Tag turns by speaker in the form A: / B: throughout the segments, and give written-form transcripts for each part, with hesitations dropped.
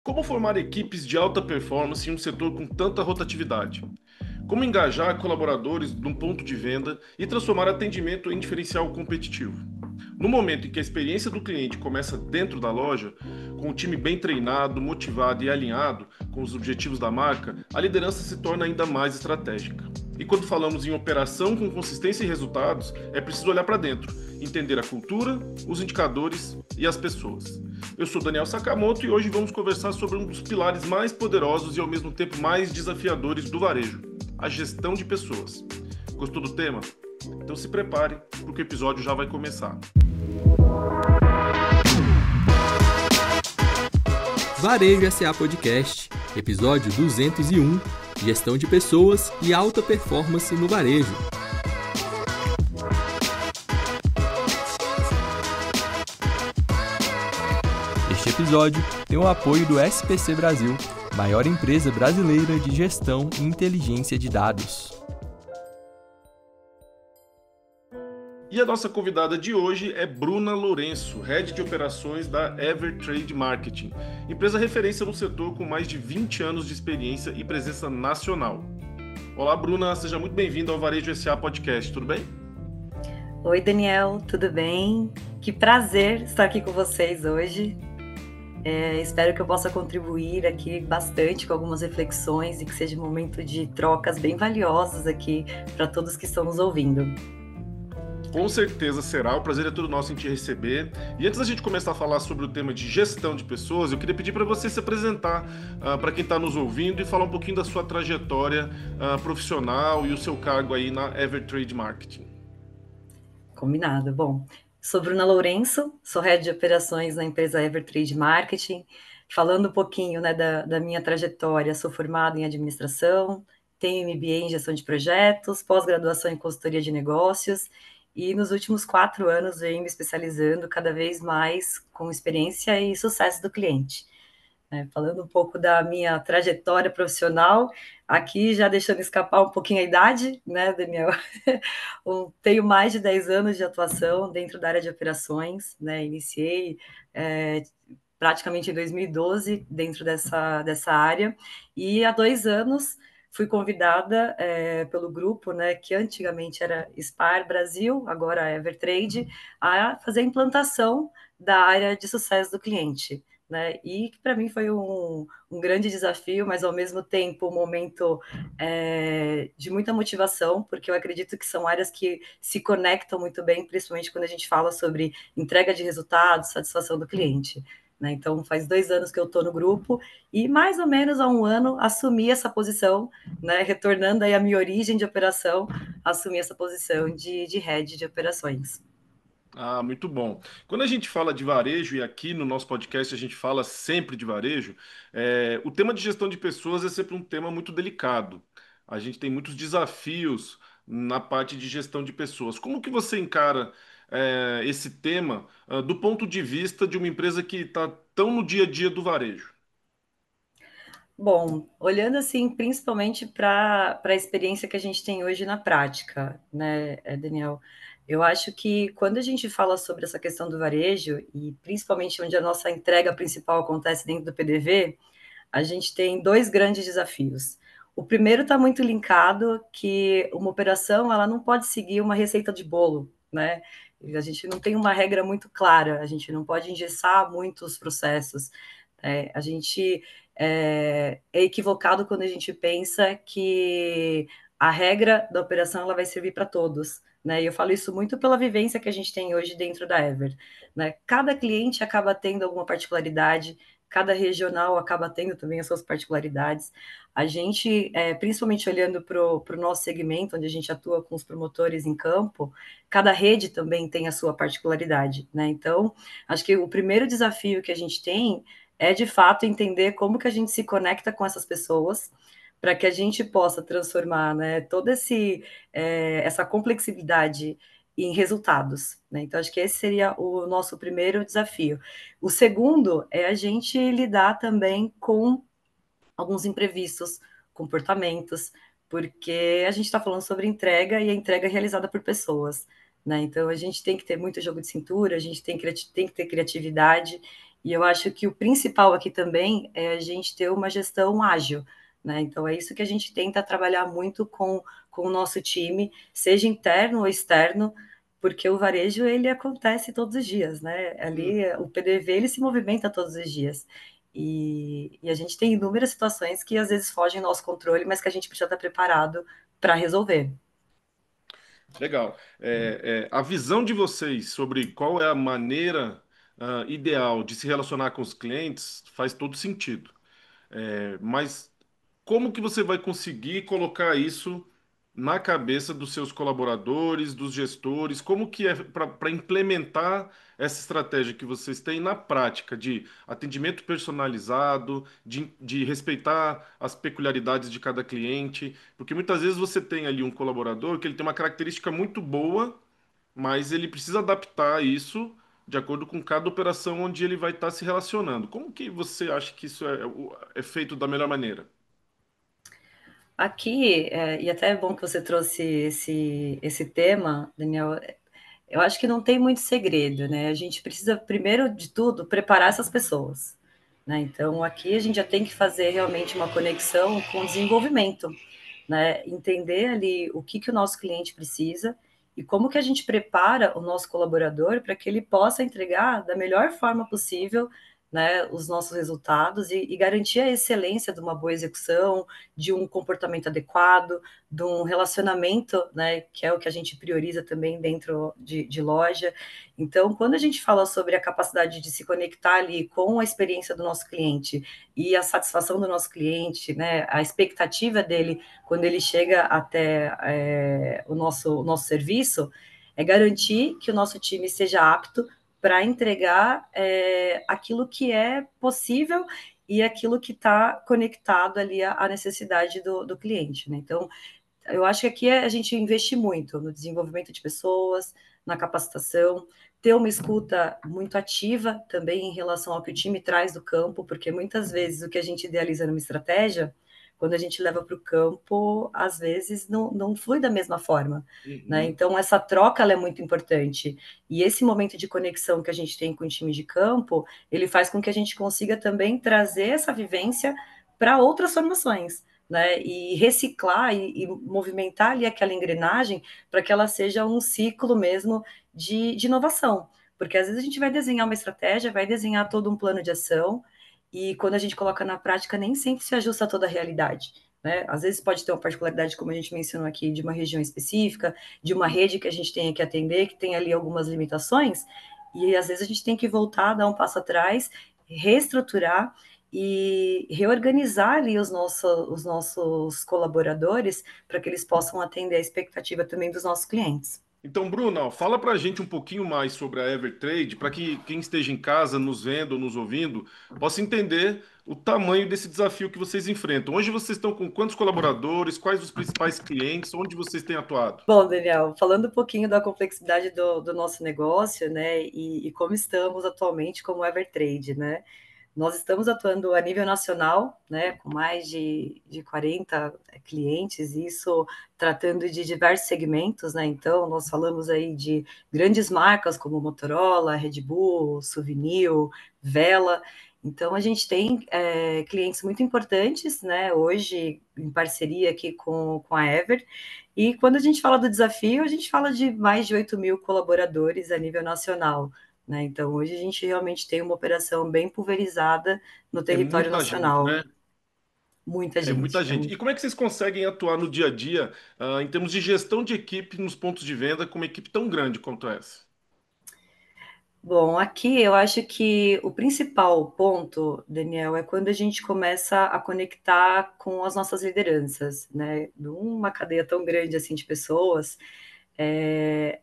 A: Como formar equipes de alta performance em um setor com tanta rotatividade? Como engajar colaboradores num ponto de venda e transformar atendimento em diferencial competitivo? No momento em que a experiência do cliente começa dentro da loja, com o time bem treinado, motivado e alinhado com os objetivos da marca, a liderança se torna ainda mais estratégica. E quando falamos em operação com consistência e resultados, é preciso olhar para dentro, entender a cultura, os indicadores e as pessoas. Eu sou Daniel Sakamoto e hoje vamos conversar sobre um dos pilares mais poderosos e ao mesmo tempo mais desafiadores do varejo, a gestão de pessoas. Gostou do tema? Então se prepare, porque o episódio já vai começar.
B: Varejo SA Podcast, episódio 201, Gestão de Pessoas e Alta Performance no Varejo. Este episódio tem o apoio do SPC Brasil, maior empresa brasileira de gestão e inteligência de dados.
A: E a nossa convidada de hoje é Bruna Lourenço, Head de Operações da Evertrade Marketing, empresa referência no setor com mais de 20 anos de experiência e presença nacional. Olá, Bruna, seja muito bem-vinda ao Varejo SA Podcast, tudo bem?
C: Oi, Daniel, tudo bem? Que prazer estar aqui com vocês hoje. Espero que eu possa contribuir aqui bastante com algumas reflexões e que seja um momento de trocas bem valiosas aqui para todos que estão nos ouvindo.
A: Com certeza será, o prazer é todo nosso em te receber. E antes da gente começar a falar sobre o tema de gestão de pessoas, eu queria pedir para você se apresentar para quem está nos ouvindo e falar um pouquinho da sua trajetória profissional e o seu cargo aí na Evertrade Marketing.
C: Combinado. Bom, sou Bruna Lourenço, sou Head de Operações na empresa Evertrade Marketing. Falando um pouquinho, né, da minha trajetória, sou formada em administração, tenho MBA em gestão de projetos, pós-graduação em consultoria de negócios e nos últimos 4 anos venho me especializando cada vez mais com experiência e sucesso do cliente. Falando um pouco da minha trajetória profissional, aqui já deixando escapar um pouquinho a idade, né, Daniel? Tenho mais de 10 anos de atuação dentro da área de operações, né? Iniciei praticamente em 2012 dentro dessa área, e há 2 anos fui convidada pelo grupo, né, que antigamente era Spar Brasil, agora é Evertrade, a fazer a implantação da área de sucesso do cliente. Né? E para mim foi um grande desafio, mas ao mesmo tempo um momento de muita motivação, porque eu acredito que são áreas que se conectam muito bem, principalmente quando a gente fala sobre entrega de resultados, satisfação do cliente. Né? Então, faz 2 anos que eu estou no grupo e mais ou menos há 1 ano assumi essa posição, né? Retornando aí à minha origem de operação, assumi essa posição de head de operações.
A: Ah, muito bom. Quando a gente fala de varejo, e aqui no nosso podcast a gente fala sempre de varejo, o tema de gestão de pessoas é sempre um tema muito delicado. A gente tem muitos desafios na parte de gestão de pessoas. Como que você encara, esse tema, do ponto de vista de uma empresa que está tão no dia a dia do varejo?
C: Bom, olhando assim, principalmente para a experiência que a gente tem hoje na prática, né, Daniel? Eu acho que quando a gente fala sobre essa questão do varejo, e principalmente onde a nossa entrega principal acontece dentro do PDV, a gente tem 2 grandes desafios. O primeiro está muito linkado que uma operação ela não pode seguir uma receita de bolo, né? A gente não tem uma regra muito clara, a gente não pode engessar muito os processos. A gente é equivocado quando a gente pensa que a regra da operação ela vai servir para todos. Né? E eu falo isso muito pela vivência que a gente tem hoje dentro da Ever. Né? Cada cliente acaba tendo alguma particularidade, cada regional acaba tendo também as suas particularidades. A gente, principalmente olhando para o nosso segmento, onde a gente atua com os promotores em campo, cada rede também tem a sua particularidade. Né? Então, acho que o primeiro desafio que a gente tem é, de fato, entender como que a gente se conecta com essas pessoas para que a gente possa transformar, né, toda essa complexidade em resultados. Né? Então, acho que esse seria o nosso primeiro desafio. O segundo é a gente lidar também com alguns imprevistos, comportamentos, porque a gente está falando sobre entrega e a entrega é realizada por pessoas. Né? Então, a gente tem que ter muito jogo de cintura, a gente tem que ter criatividade E eu acho que o principal aqui também é a gente ter uma gestão ágil, né? Então é isso que a gente tenta trabalhar muito com o nosso time, seja interno ou externo, porque o varejo ele acontece todos os dias, né? Ali o PDV ele se movimenta todos os dias. E a gente tem inúmeras situações que às vezes fogem do nosso controle, mas que a gente precisa estar preparado para resolver.
A: Legal. A visão de vocês sobre qual é a maneira ideal de se relacionar com os clientes faz todo sentido. Mas como que você vai conseguir colocar isso na cabeça dos seus colaboradores, dos gestores? Como que é para implementar essa estratégia que vocês têm na prática de atendimento personalizado, de respeitar as peculiaridades de cada cliente? Porque muitas vezes você tem ali um colaborador que ele tem uma característica muito boa, mas ele precisa adaptar isso de acordo com cada operação onde ele vai estar se relacionando. Como que você acha que isso é feito da melhor maneira?
C: Aqui, e até é bom que você trouxe esse tema, Daniel. Eu acho que não tem muito segredo, né? A gente precisa, primeiro de tudo, preparar essas pessoas, né? Então, aqui a gente já tem que fazer realmente uma conexão com o desenvolvimento, né? Entender ali o que o nosso cliente precisa e como que a gente prepara o nosso colaborador para que ele possa entregar da melhor forma possível, né, os nossos resultados e garantir a excelência de uma boa execução, de um comportamento adequado, de um relacionamento, né, que é o que a gente prioriza também dentro de loja. Então, quando a gente fala sobre a capacidade de se conectar ali com a experiência do nosso cliente e a satisfação do nosso cliente, né, a expectativa dele quando ele chega até o nosso serviço, é garantir que o nosso time seja apto para entregar aquilo que é possível e aquilo que está conectado ali à necessidade do cliente, né? Então, eu acho que aqui a gente investe muito no desenvolvimento de pessoas, na capacitação, ter uma escuta muito ativa também em relação ao que o time traz do campo, porque muitas vezes o que a gente idealiza numa estratégia, quando a gente leva para o campo, às vezes não flui da mesma forma, né?
A: Uhum.
C: Então, essa troca ela é muito importante. E esse momento de conexão que a gente tem com o time de campo, ele faz com que a gente consiga também trazer essa vivência para outras formações, né? E reciclar e movimentar ali aquela engrenagem para que ela seja um ciclo mesmo de inovação. Porque às vezes a gente vai desenhar uma estratégia, vai desenhar todo um plano de ação, e quando a gente coloca na prática, nem sempre se ajusta a toda a realidade. Né? Às vezes pode ter uma particularidade, como a gente mencionou aqui, de uma região específica, de uma rede que a gente tenha que atender, que tem ali algumas limitações, e às vezes a gente tem que voltar, dar um passo atrás, reestruturar e reorganizar ali os nossos colaboradores para que eles possam atender a expectativa também dos nossos clientes.
A: Então, Bruno, fala para a gente um pouquinho mais sobre a Evertrade, para que quem esteja em casa nos vendo ou nos ouvindo possa entender o tamanho desse desafio que vocês enfrentam. Hoje vocês estão com quantos colaboradores, quais os principais clientes, onde vocês têm atuado?
C: Bom, Daniel, falando um pouquinho da complexidade do nosso negócio, né, e como estamos atualmente como Evertrade, né? Nós estamos atuando a nível nacional, né, com mais de 40 clientes, isso tratando de diversos segmentos, né? Então, nós falamos aí de grandes marcas como Motorola, Red Bull, Souvenir, Vela. Então, a gente tem clientes muito importantes, né, hoje em parceria aqui com a Ever. E quando a gente fala do desafio, a gente fala de mais de 8 mil colaboradores a nível nacional. Né? Então, hoje a gente realmente tem uma operação bem pulverizada no
A: É
C: território
A: muita gente,
C: nacional.
A: né?
C: Muita
A: É muita
C: gente.
A: gente. E como é que vocês conseguem atuar no dia a dia, em termos de gestão de equipe nos pontos de venda com uma equipe tão grande quanto essa?
C: Bom, aqui eu acho que o principal ponto, Daniel, é quando a gente começa a conectar com as nossas lideranças, né? Numa cadeia tão grande assim de pessoas, é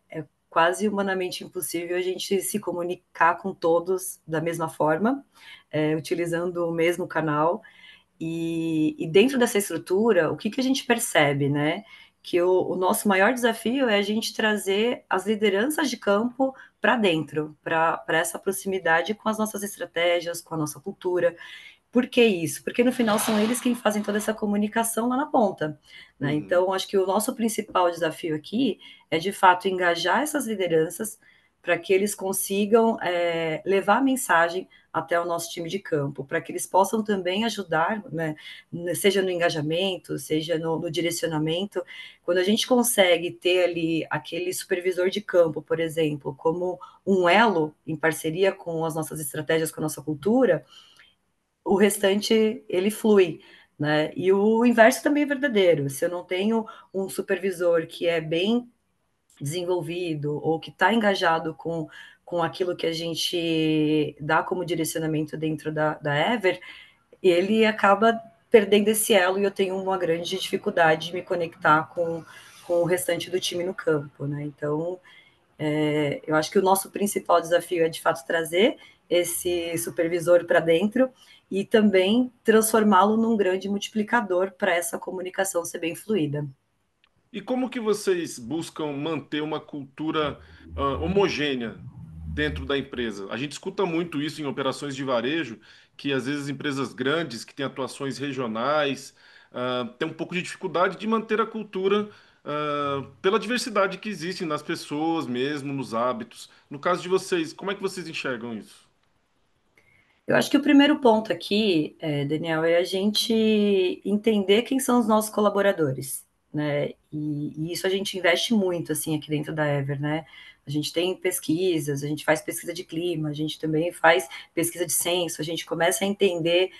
C: quase humanamente impossível a gente se comunicar com todos da mesma forma, utilizando o mesmo canal. E dentro dessa estrutura, o que a gente percebe, né? Que o nosso maior desafio é a gente trazer as lideranças de campo para dentro, para essa proximidade com as nossas estratégias, com a nossa cultura. Por que isso? Porque no final são eles quem fazem toda essa comunicação lá na ponta. Né?
A: Uhum.
C: Então, acho que o nosso principal desafio aqui é, de fato, engajar essas lideranças, para que eles consigam levar a mensagem até o nosso time de campo, para que eles possam também ajudar, né, seja no engajamento, seja no direcionamento. Quando a gente consegue ter ali aquele supervisor de campo, por exemplo, como um elo em parceria com as nossas estratégias, com a nossa cultura, o restante ele flui, né? E o inverso também é verdadeiro. Se eu não tenho um supervisor que é bem desenvolvido ou que está engajado com aquilo que a gente dá como direcionamento dentro da Ever, ele acaba perdendo esse elo e eu tenho uma grande dificuldade de me conectar com o restante do time no campo, né? Então, eu acho que o nosso principal desafio é, de fato, trazer esse supervisor para dentro e também transformá-lo num grande multiplicador para essa comunicação ser bem fluida.
A: E como que vocês buscam manter uma cultura homogênea dentro da empresa? A gente escuta muito isso em operações de varejo, que às vezes empresas grandes que têm atuações regionais têm um pouco de dificuldade de manter a cultura pela diversidade que existe nas pessoas mesmo, nos hábitos. No caso de vocês, como é que vocês enxergam isso?
C: Eu acho que o primeiro ponto aqui, Daniel, é a gente entender quem são os nossos colaboradores, né? E isso a gente investe muito, assim, aqui dentro da Ever, né? A gente tem pesquisas, a gente faz pesquisa de clima, a gente também faz pesquisa de censo, a gente começa a entender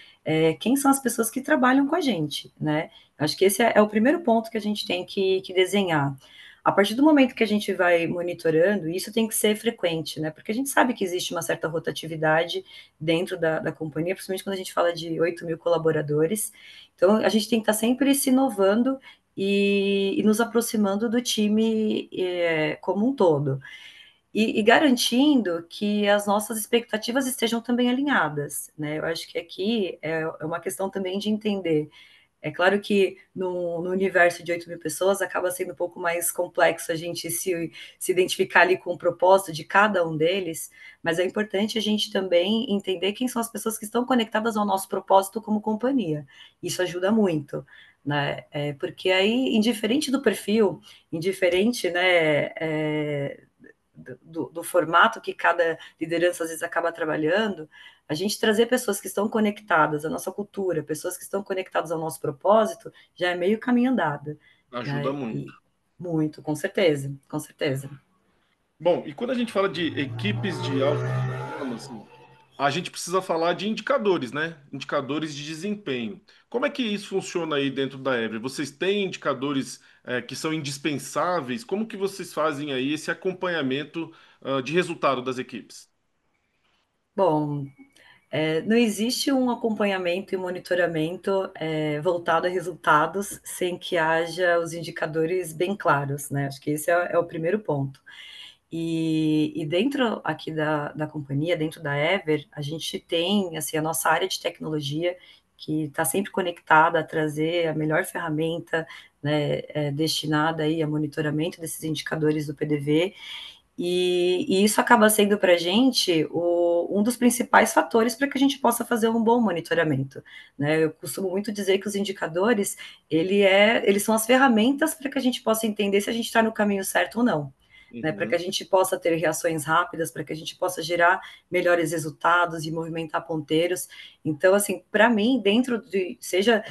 C: quem são as pessoas que trabalham com a gente, né? Acho que esse é o primeiro ponto que a gente tem que desenhar. A partir do momento que a gente vai monitorando, isso tem que ser frequente, né? Porque a gente sabe que existe uma certa rotatividade dentro da companhia, principalmente quando a gente fala de 8 mil colaboradores. Então, a gente tem que estar sempre se inovando e nos aproximando do time como um todo. E garantindo que as nossas expectativas estejam também alinhadas, né? Eu acho que aqui é uma questão também de entender. É claro que no universo de 8 mil pessoas acaba sendo um pouco mais complexo a gente se identificar ali com o propósito de cada um deles, mas é importante a gente também entender quem são as pessoas que estão conectadas ao nosso propósito como companhia. Isso ajuda muito, né? Porque aí, indiferente do perfil, indiferente, né, do formato que cada liderança às vezes acaba trabalhando, a gente trazer pessoas que estão conectadas à nossa cultura, pessoas que estão conectadas ao nosso propósito, já é meio caminho andado,
A: Ajuda
C: né? E
A: muito.
C: muito, com certeza, com certeza.
A: Bom, e quando a gente fala de equipes de alta performance, a gente precisa falar de indicadores, né? Indicadores de desempenho. Como é que isso funciona aí dentro da Ebre? Vocês têm indicadores, que são indispensáveis? Como que vocês fazem aí esse acompanhamento, de resultado das equipes?
C: Bom, não existe um acompanhamento e monitoramento voltado a resultados sem que haja os indicadores bem claros, né? Acho que esse é o primeiro ponto. E dentro aqui da companhia, dentro da Ever, a gente tem assim, a nossa área de tecnologia que está sempre conectada a trazer a melhor ferramenta, né, destinada aí a monitoramento desses indicadores do PDV, e isso acaba sendo para a gente um dos principais fatores para que a gente possa fazer um bom monitoramento, né? Eu costumo muito dizer que os indicadores, eles são as ferramentas para que a gente possa entender se a gente está no caminho certo ou não, né, para que a
A: Uhum.
C: gente possa ter reações rápidas, para que a gente possa gerar melhores resultados e movimentar ponteiros. Então, assim, para mim, seja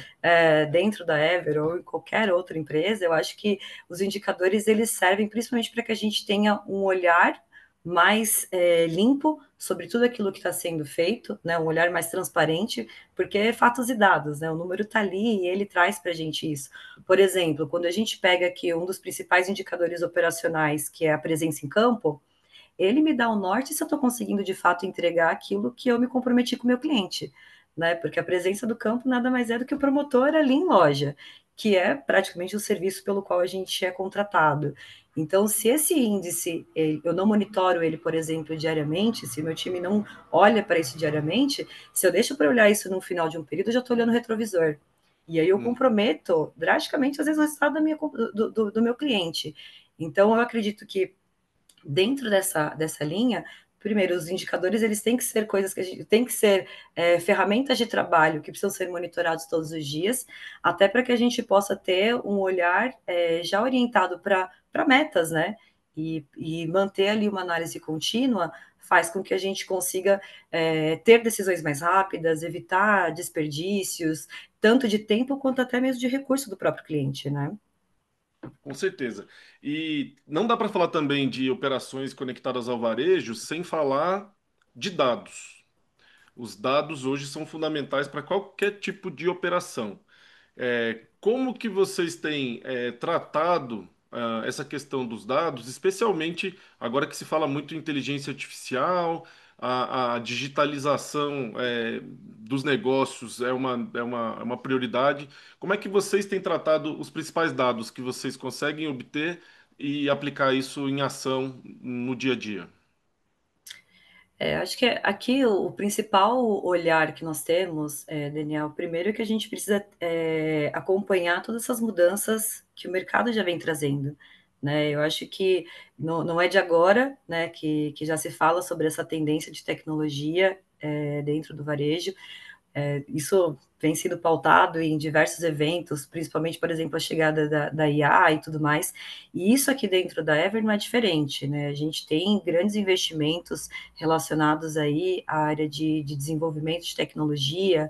C: dentro da Ever ou em qualquer outra empresa, eu acho que os indicadores eles servem principalmente para que a gente tenha um olhar mais limpo sobre tudo aquilo que está sendo feito, né, um olhar mais transparente, porque é fatos e dados, né, o número está ali e ele traz para a gente isso. Por exemplo, quando a gente pega aqui um dos principais indicadores operacionais, que é a presença em campo, ele me dá o norte se eu estou conseguindo de fato entregar aquilo que eu me comprometi com o meu cliente, né? Porque a presença do campo nada mais é do que o promotor ali em loja, que é praticamente o serviço pelo qual a gente é contratado. Então, se esse índice eu não monitoro ele, por exemplo, diariamente, se meu time não olha para isso diariamente, se eu deixo para olhar isso no final de um período, eu já estou olhando o retrovisor. E aí eu
A: Hum.
C: comprometo drasticamente, às vezes, o resultado do meu cliente. Então, eu acredito que dentro dessa linha, primeiro, os indicadores eles têm que ser coisas que a gente tem que ser ferramentas de trabalho que precisam ser monitorados todos os dias, até para que a gente possa ter um olhar já orientado para metas, né? E manter ali uma análise contínua faz com que a gente consiga ter decisões mais rápidas, evitar desperdícios, tanto de tempo quanto até mesmo de recurso do próprio cliente, né?
A: Com certeza. E não dá para falar também de operações conectadas ao varejo sem falar de dados. Os dados hoje são fundamentais para qualquer tipo de operação. Como que vocês têm tratado essa questão dos dados, especialmente agora que se fala muito em inteligência artificial, a digitalização dos negócios é uma prioridade. Como é que vocês têm tratado os principais dados que vocês conseguem obter e aplicar isso em ação no dia a dia?
C: Acho que aqui o principal olhar que nós temos, Daniel, primeiro é que a gente precisa acompanhar todas essas mudanças que o mercado já vem trazendo, né? Eu acho que não é de agora, né, que já se fala sobre essa tendência de tecnologia dentro do varejo. Isso vem sendo pautado em diversos eventos, principalmente, por exemplo, a chegada da IA e tudo mais. E isso aqui dentro da Ever não é diferente, né? A gente tem grandes investimentos relacionados aí à área de desenvolvimento de tecnologia,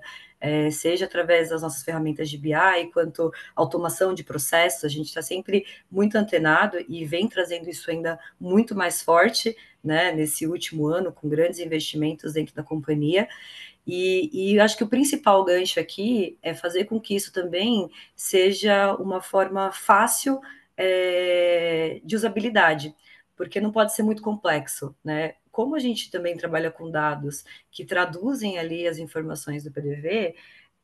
C: seja através das nossas ferramentas de BI, quanto automação de processos, a gente está sempre muito antenado e vem trazendo isso ainda muito mais forte, né, nesse último ano, com grandes investimentos dentro da companhia. E acho que o principal gancho aqui é fazer com que isso também seja uma forma fácil de usabilidade, porque não pode ser muito complexo, né? Como a gente também trabalha com dados que traduzem ali as informações do PDV,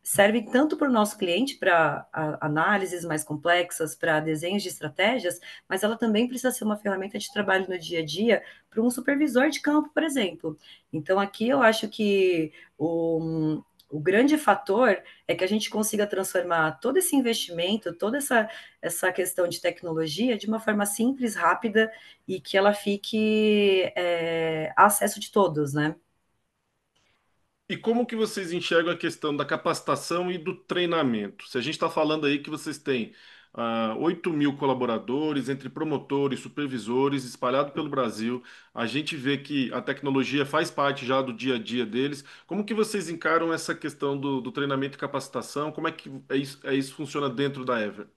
C: servem tanto para o nosso cliente, para análises mais complexas, para desenhos de estratégias, mas ela também precisa ser uma ferramenta de trabalho no dia a dia para um supervisor de campo, por exemplo. Então, aqui eu acho que o grande fator é que a gente consiga transformar todo esse investimento, toda essa questão de tecnologia de uma forma simples, rápida e que ela fique a acesso de todos, né?
A: E como que vocês enxergam a questão da capacitação e do treinamento? Se a gente está falando aí que vocês têm 8 mil colaboradores, entre promotores, supervisores, espalhado pelo Brasil, a gente vê que a tecnologia faz parte já do dia a dia deles. Como que vocês encaram essa questão do treinamento e capacitação? Como é que isso funciona dentro da Ever?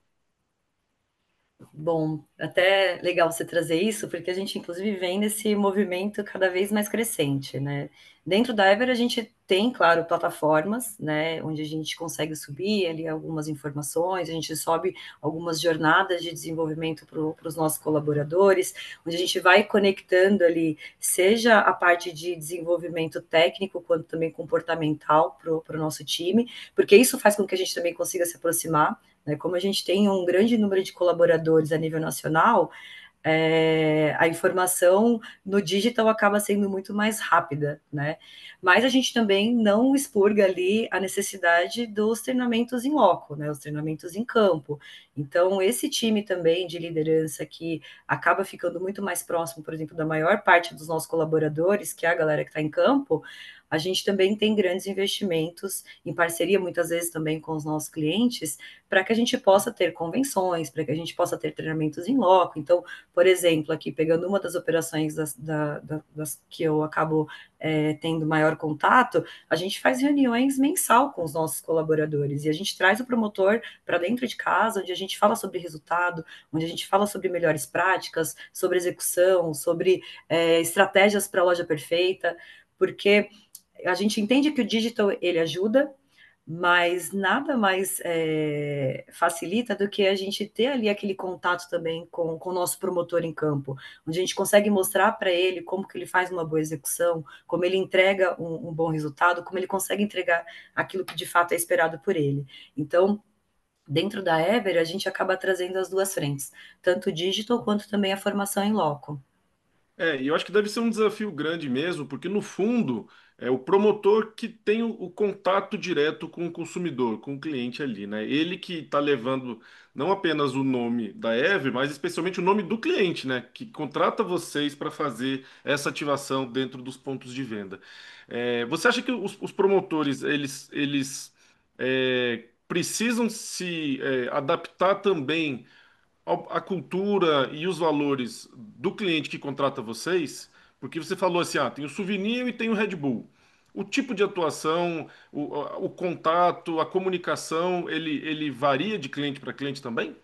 C: Bom, até legal você trazer isso, porque a gente, inclusive, vem nesse movimento cada vez mais crescente, né? Dentro da Ever, a gente tem, claro, plataformas, né, onde a gente consegue subir ali algumas informações, a gente sobe algumas jornadas de desenvolvimento para os nossos colaboradores, onde a gente vai conectando ali, seja a parte de desenvolvimento técnico, quanto também comportamental para o nosso time, porque isso faz com que a gente também consiga se aproximar, né? Como a gente tem um grande número de colaboradores a nível nacional, a informação no digital acaba sendo muito mais rápida, né? Mas a gente também não expurga ali a necessidade dos treinamentos em loco, né? Os treinamentos em campo. Então, esse time também de liderança que acaba ficando muito mais próximo, por exemplo, da maior parte dos nossos colaboradores, que é a galera que está em campo, a gente também tem grandes investimentos em parceria, muitas vezes também com os nossos clientes, para que a gente possa ter convenções, para que a gente possa ter treinamentos em loco. Então, por exemplo, aqui pegando uma das operações das que eu acabo tendo maior contato, a gente faz reuniões mensal com os nossos colaboradores e a gente traz o promotor para dentro de casa, onde a gente fala sobre resultado, onde a gente fala sobre melhores práticas, sobre execução, sobre estratégias para a loja perfeita, porque a gente entende que o digital ele ajuda, mas nada mais facilita do que a gente ter ali aquele contato também com o nosso promotor em campo, onde a gente consegue mostrar para ele como que ele faz uma boa execução, como ele entrega um bom resultado, como ele consegue entregar aquilo que de fato é esperado por ele. Então, dentro da Ever, a gente acaba trazendo as duas frentes, tanto o digital quanto também a formação em loco.
A: E eu acho que deve ser um desafio grande mesmo, porque no fundo é o promotor que tem o contato direto com o consumidor, com o cliente ali, né? Ele que está levando não apenas o nome da Ever, mas especialmente o nome do cliente, né? Que contrata vocês para fazer essa ativação dentro dos pontos de venda. Você acha que os promotores eles precisam se adaptar também a cultura e os valores do cliente que contrata vocês? Porque você falou assim, tem o Souvenir e tem o Red Bull. O tipo de atuação, o contato, a comunicação, ele varia de cliente para cliente também?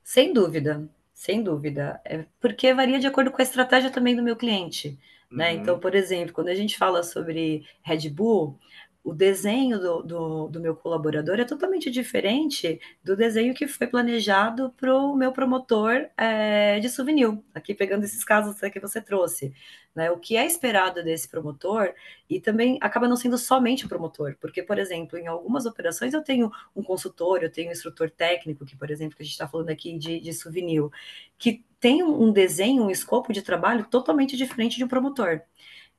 C: Sem dúvida, sem dúvida. É porque varia de acordo com a estratégia também do meu cliente, né? Então,
A: Uhum.
C: por exemplo, quando a gente fala sobre Red Bull, o desenho do meu colaborador é totalmente diferente do desenho que foi planejado para o meu promotor de souvenir. Aqui pegando esses casos que você trouxe, né? O que é esperado desse promotor e também acaba não sendo somente o promotor, porque, por exemplo, em algumas operações eu tenho um consultor, eu tenho um instrutor técnico, que, por exemplo, que a gente está falando aqui de souvenir, que tem um desenho, um escopo de trabalho totalmente diferente de um promotor.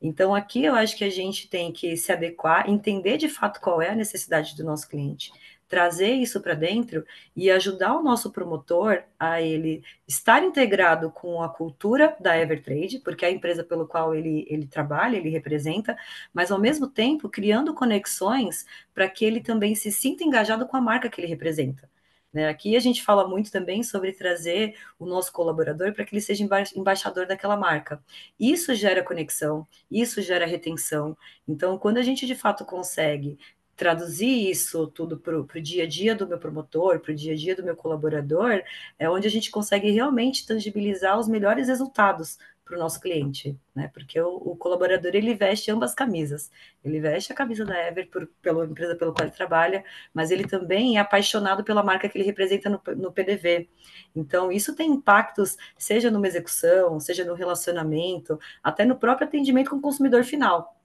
C: Então, aqui eu acho que a gente tem que se adequar, entender de fato qual é a necessidade do nosso cliente, trazer isso para dentro e ajudar o nosso promotor a ele estar integrado com a cultura da Evertrade, porque é a empresa pelo qual ele trabalha, ele representa, mas ao mesmo tempo criando conexões para que ele também se sinta engajado com a marca que ele representa. Né? Aqui a gente fala muito também sobre trazer o nosso colaborador para que ele seja embaixador daquela marca. Isso gera conexão, isso gera retenção. Então, quando a gente de fato consegue traduzir isso tudo para o dia a dia do meu promotor, para o dia a dia do meu colaborador, é onde a gente consegue realmente tangibilizar os melhores resultados para o nosso cliente, né? Porque o colaborador ele veste ambas camisas. Ele veste a camisa da Ever pela empresa pelo qual ele trabalha, mas ele também é apaixonado pela marca que ele representa no PDV. Então, isso tem impactos, seja numa execução, seja no relacionamento, até no próprio atendimento com o consumidor final.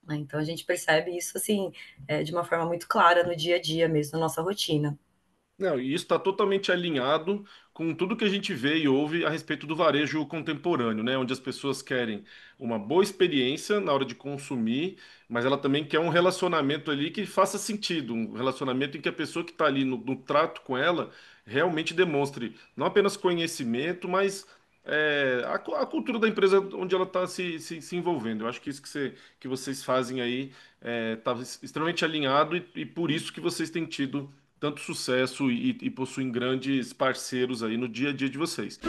C: Né? Então, a gente percebe isso assim, de uma forma muito clara no dia a dia mesmo, na nossa rotina.
A: Não, e isso está totalmente alinhado com tudo que a gente vê e ouve a respeito do varejo contemporâneo, né? Onde as pessoas querem uma boa experiência na hora de consumir, mas ela também quer um relacionamento ali que faça sentido, um relacionamento em que a pessoa que está ali no trato com ela realmente demonstre não apenas conhecimento, mas a cultura da empresa onde ela está se envolvendo. Eu acho que isso que vocês fazem aí está extremamente alinhado e por isso que vocês têm tido tanto sucesso e possuem grandes parceiros aí no dia a dia de vocês.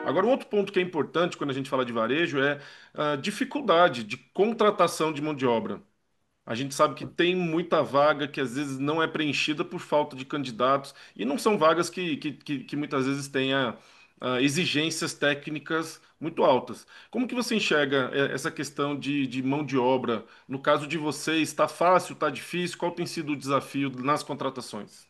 A: Agora, um outro ponto que é importante quando a gente fala de varejo é a dificuldade de contratação de mão de obra. A gente sabe que tem muita vaga que às vezes não é preenchida por falta de candidatos e não são vagas que muitas vezes tenha exigências técnicas muito altas. Como que você enxerga essa questão de mão de obra? No caso de vocês, está fácil, está difícil? Qual tem sido o desafio nas contratações?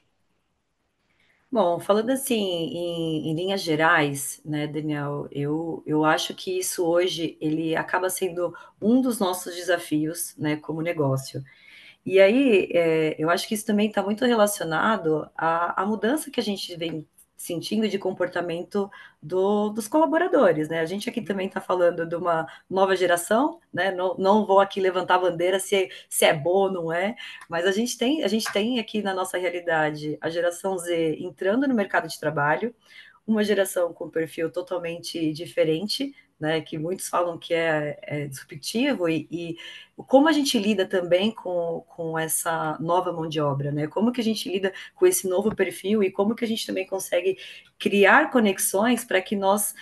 C: Bom, falando assim, em linhas gerais, né, Daniel, eu acho que isso hoje ele acaba sendo um dos nossos desafios, né, como negócio. E aí, eu acho que isso também está muito relacionado à mudança que a gente vem sentindo de comportamento dos colaboradores, né? A gente aqui também está falando de uma nova geração, né? Não vou aqui levantar a bandeira se é boa ou não é, mas a gente tem aqui na nossa realidade a geração Z entrando no mercado de trabalho, uma geração com perfil totalmente diferente, né, que muitos falam que é disruptivo, e como a gente lida também com essa nova mão de obra, né? Como que a gente lida com esse novo perfil e como que a gente também consegue criar conexões para que nós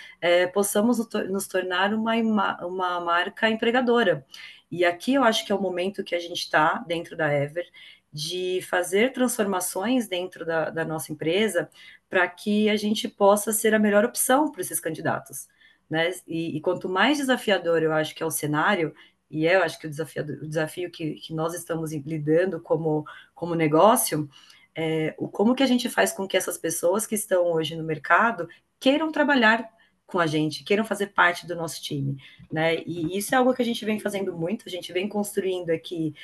C: possamos nos tornar uma marca empregadora. E aqui eu acho que é o momento que a gente está dentro da Ever, de fazer transformações dentro da nossa empresa para que a gente possa ser a melhor opção para esses candidatos. Né? E quanto mais desafiador eu acho que é o cenário, e eu acho que o desafio que nós estamos lidando como negócio, como que a gente faz com que essas pessoas que estão hoje no mercado queiram trabalhar com a gente, queiram fazer parte do nosso time, né? E isso é algo que a gente vem fazendo muito, a gente vem construindo aqui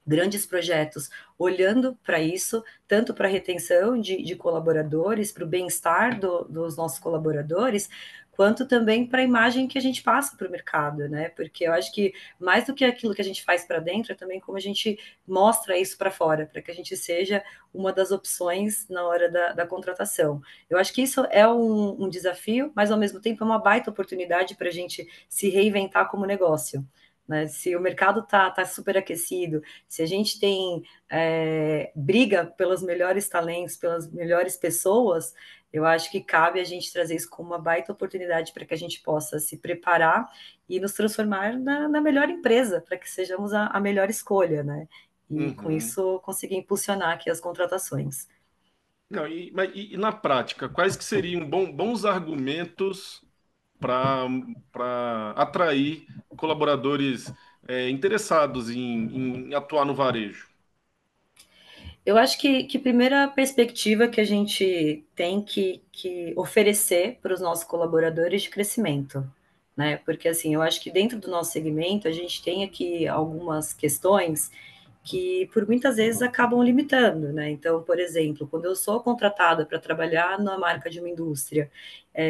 C: grandes projetos olhando para isso, tanto para a retenção de colaboradores, para o bem-estar dos nossos colaboradores, quanto também para a imagem que a gente passa para o mercado, né? Porque eu acho que mais do que aquilo que a gente faz para dentro, é também como a gente mostra isso para fora, para que a gente seja uma das opções na hora da contratação. Eu acho que isso é um desafio, mas ao mesmo tempo é uma baita oportunidade para a gente se reinventar como negócio. né? Se o mercado tá super aquecido, se a gente tem briga pelos melhores talentos, pelas melhores pessoas, eu acho que cabe a gente trazer isso como uma baita oportunidade para que a gente possa se preparar e nos transformar na melhor empresa, para que sejamos a melhor escolha, né? E com
A: Uhum.
C: isso conseguir impulsionar aqui as contratações.
A: Não, e na prática, quais que seriam bons argumentos para atrair colaboradores interessados em atuar no varejo?
C: Eu acho que a primeira perspectiva que a gente tem que oferecer para os nossos colaboradores de crescimento, né? Porque assim, eu acho que dentro do nosso segmento a gente tem aqui algumas questões que por muitas vezes acabam limitando, né? Então, por exemplo, quando eu sou contratada para trabalhar na marca de uma indústria,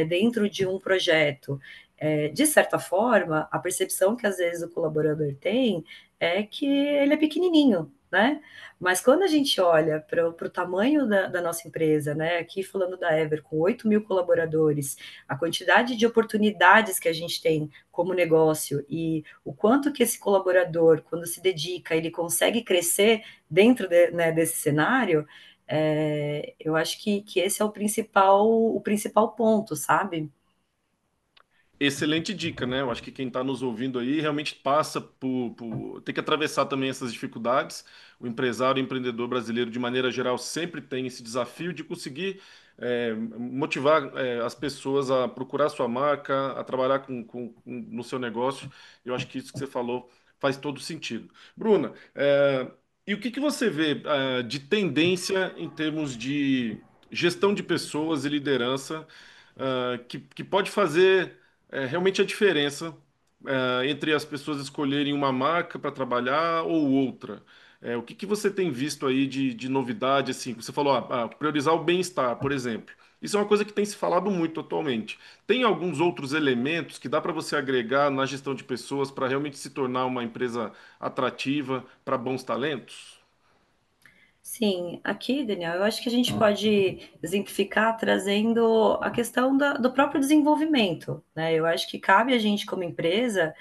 C: dentro de um projeto, de certa forma, a percepção que às vezes o colaborador tem é que ele é pequenininho, né? Mas quando a gente olha para o tamanho da nossa empresa, né? Aqui falando da Ever, com 8 mil colaboradores, a quantidade de oportunidades que a gente tem como negócio e o quanto que esse colaborador, quando se dedica, ele consegue crescer dentro né, desse cenário, eu acho que esse é o principal ponto, sabe?
A: Excelente dica, né? Eu acho que quem está nos ouvindo aí realmente passa tem que atravessar também essas dificuldades. O empresário, o empreendedor brasileiro, de maneira geral, sempre tem esse desafio de conseguir motivar as pessoas a procurar sua marca, a trabalhar no seu negócio. Eu acho que isso que você falou faz todo sentido. Bruna, e o que que você vê de tendência em termos de gestão de pessoas e liderança? Que pode fazer realmente a diferença entre as pessoas escolherem uma marca para trabalhar ou outra. O que que você tem visto aí de novidade, assim? Você falou, priorizar o bem-estar, por exemplo. Isso é uma coisa que tem se falado muito atualmente. Tem alguns outros elementos que dá para você agregar na gestão de pessoas para realmente se tornar uma empresa atrativa para bons talentos?
C: Sim, aqui, Daniel, eu acho que a gente pode exemplificar trazendo a questão do próprio desenvolvimento, né? Eu acho que cabe a gente, como empresa,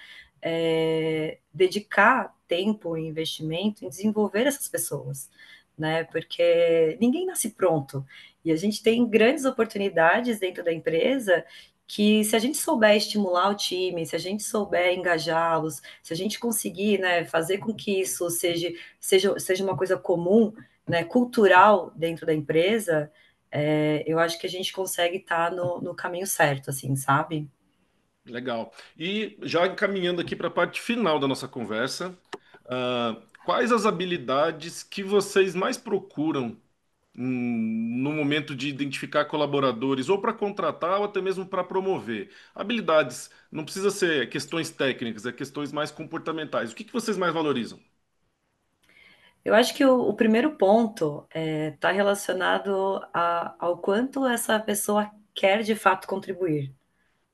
C: dedicar tempo e investimento em desenvolver essas pessoas, né? Porque ninguém nasce pronto e a gente tem grandes oportunidades dentro da empresa que, se a gente souber estimular o time, se a gente souber engajá-los, se a gente conseguir, né, fazer com que isso seja uma coisa comum, né, cultural dentro da empresa, eu acho que a gente consegue estar no caminho certo, assim, sabe?
A: Legal. E já encaminhando aqui para a parte final da nossa conversa, quais as habilidades que vocês mais procuram no momento de identificar colaboradores, ou para contratar, ou até mesmo para promover? Habilidades, não precisa ser questões técnicas, é questões mais comportamentais. O que que vocês mais valorizam?
C: Eu acho que o primeiro ponto está relacionado ao quanto essa pessoa quer de fato contribuir,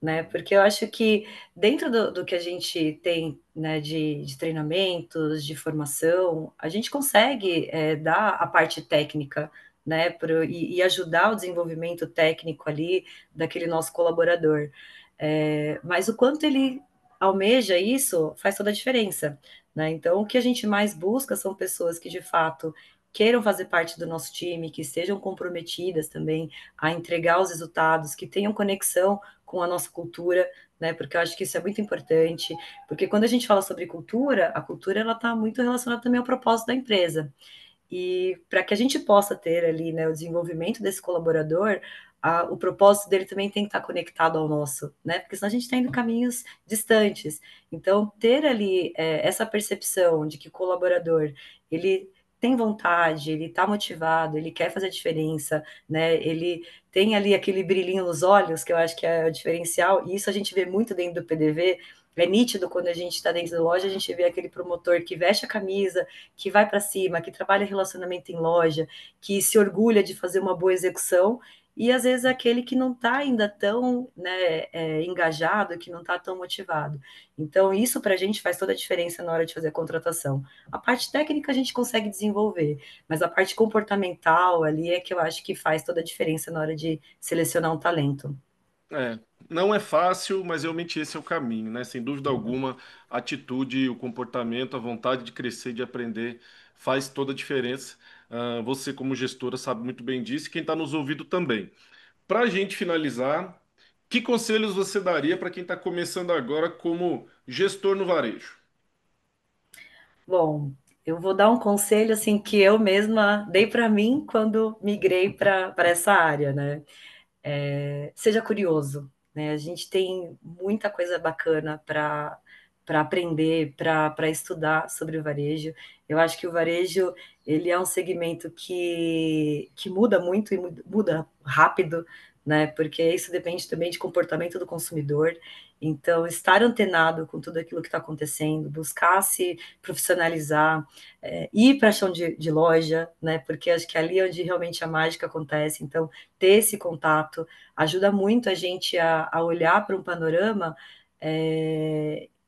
C: né? Porque eu acho que dentro do que a gente tem, né, de treinamentos, de formação, a gente consegue dar a parte técnica, né, e ajudar o desenvolvimento técnico ali daquele nosso colaborador. Mas o quanto ele almeja isso faz toda a diferença, né? Então, o que a gente mais busca são pessoas que de fato queiram fazer parte do nosso time, que estejam comprometidas também a entregar os resultados, que tenham conexão com a nossa cultura, né? Porque eu acho que isso é muito importante, porque quando a gente fala sobre cultura, a cultura ela está muito relacionada também ao propósito da empresa. E para que a gente possa ter ali, né, o desenvolvimento desse colaborador, o propósito dele também tem que estar conectado ao nosso, né? Porque senão a gente está indo em caminhos distantes. Então, ter ali essa percepção de que o colaborador ele tem vontade, ele está motivado, ele quer fazer a diferença, né? Ele tem ali aquele brilhinho nos olhos, que eu acho que é o diferencial, e isso a gente vê muito dentro do PDV. É nítido quando a gente está dentro da loja, a gente vê aquele promotor que veste a camisa, que vai para cima, que trabalha relacionamento em loja, que se orgulha de fazer uma boa execução, e às vezes é aquele que não está ainda tão, né, engajado, que não está tão motivado. Então, isso para a gente faz toda a diferença na hora de fazer a contratação. A parte técnica a gente consegue desenvolver, mas a parte comportamental ali é que eu acho que faz toda a diferença na hora de selecionar um talento.
A: É, Não é fácil, mas realmente esse é o caminho, né? Sem dúvida alguma, a atitude, o comportamento, a vontade de crescer, de aprender, faz toda a diferença. Você, como gestora, sabe muito bem disso, e quem está nos ouvindo também. Para a gente finalizar, que conselhos você daria para quem está começando agora como gestor no varejo?
C: Bom, eu vou dar um conselho assim que eu mesma dei para mim quando migrei para essa área, né? Seja curioso, né? A gente tem muita coisa bacana para aprender, para estudar sobre o varejo. Eu acho que o varejo ele é um segmento que muda muito e muda rápido, né? Porque isso depende também de comportamento do consumidor. Então, estar antenado com tudo aquilo que está acontecendo, buscar se profissionalizar, ir para chão de loja, né? Porque acho que é ali onde realmente a mágica acontece. Então, ter esse contato ajuda muito a gente a olhar para um panorama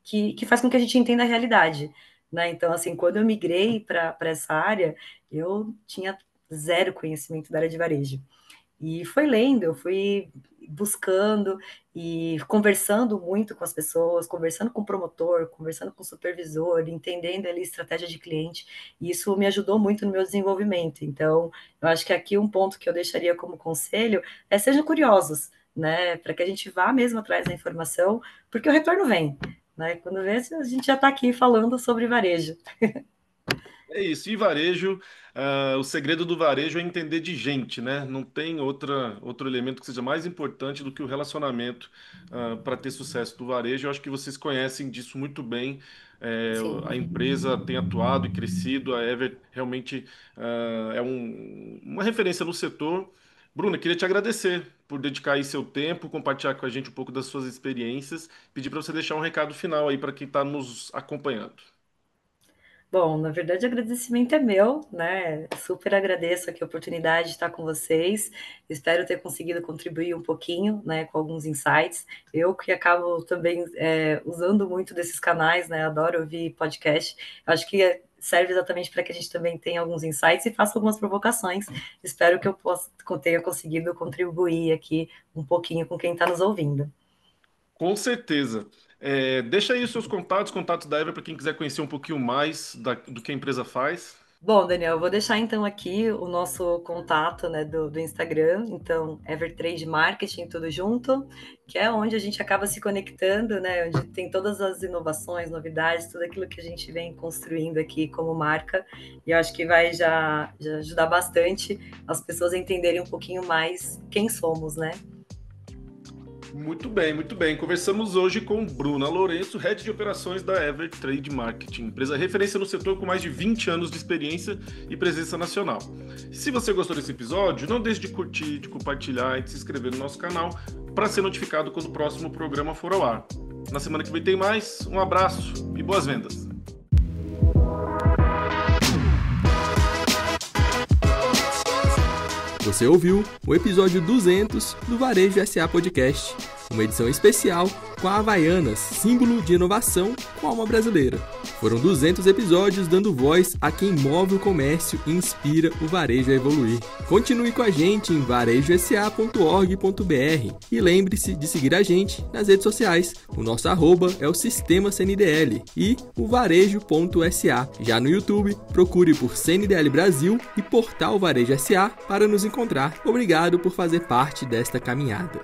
C: que faz com que a gente entenda a realidade, né? Então, assim, quando eu migrei para essa área, eu tinha zero conhecimento da área de varejo. E foi lendo, eu fui buscando e conversando muito com as pessoas, conversando com o promotor, conversando com o supervisor, entendendo ali estratégia de cliente, e isso me ajudou muito no meu desenvolvimento. Então, eu acho que aqui um ponto que eu deixaria como conselho é sejam curiosos, né, para que a gente vá mesmo atrás da informação, porque o retorno vem, né? Quando vê, a gente já está aqui falando sobre varejo.
A: É isso, e varejo, o segredo do varejo é entender de gente, né? Não tem outro elemento que seja mais importante do que o relacionamento, para ter sucesso do varejo. Eu acho que vocês conhecem disso muito bem. A
C: Sim.
A: empresa tem atuado e crescido, a Ever realmente é uma referência no setor. Bruna, queria te agradecer por dedicar aí seu tempo, compartilhar com a gente um pouco das suas experiências, pedir para você deixar um recado final aí para quem está nos acompanhando.
C: Bom, na verdade, o agradecimento é meu, né? Super agradeço aqui a oportunidade de estar com vocês. Espero ter conseguido contribuir um pouquinho, né, com alguns insights. Eu que acabo também usando muito desses canais, né? Adoro ouvir podcast. Acho que serve exatamente para que a gente também tenha alguns insights e faça algumas provocações. Espero que eu tenha conseguido contribuir aqui um pouquinho com quem está nos ouvindo.
A: Com certeza. Deixa aí os seus contatos da Ever para quem quiser conhecer um pouquinho mais do que a empresa faz.
C: Bom, Daniel, eu vou deixar então aqui o nosso contato, né, do Instagram, então Evertrade Marketing, tudo junto, que é onde a gente acaba se conectando, né, onde tem todas as inovações, novidades, tudo aquilo que a gente vem construindo aqui como marca, e eu acho que vai já ajudar bastante as pessoas a entenderem um pouquinho mais quem somos, né?
A: Muito bem, muito bem. Conversamos hoje com Bruna Lourenço, Head de Operações da Ever Trade Marketing, empresa referência no setor com mais de 20 anos de experiência e presença nacional. Se você gostou desse episódio, não deixe de curtir, de compartilhar e de se inscrever no nosso canal para ser notificado quando o próximo programa for ao ar. Na semana que vem tem mais. Um abraço e boas vendas!
B: Você ouviu o episódio 200 do Varejo SA Podcast, uma edição especial com a Havaianas, símbolo de inovação com a alma brasileira. Foram 200 episódios dando voz a quem move o comércio e inspira o varejo a evoluir. Continue com a gente em varejosa.org.br e lembre-se de seguir a gente nas redes sociais. O nosso @ é o Sistema CNDL e o varejo.sa. Já no YouTube, procure por CNDL Brasil e Portal Varejo SA para nos encontrar. Obrigado por fazer parte desta caminhada.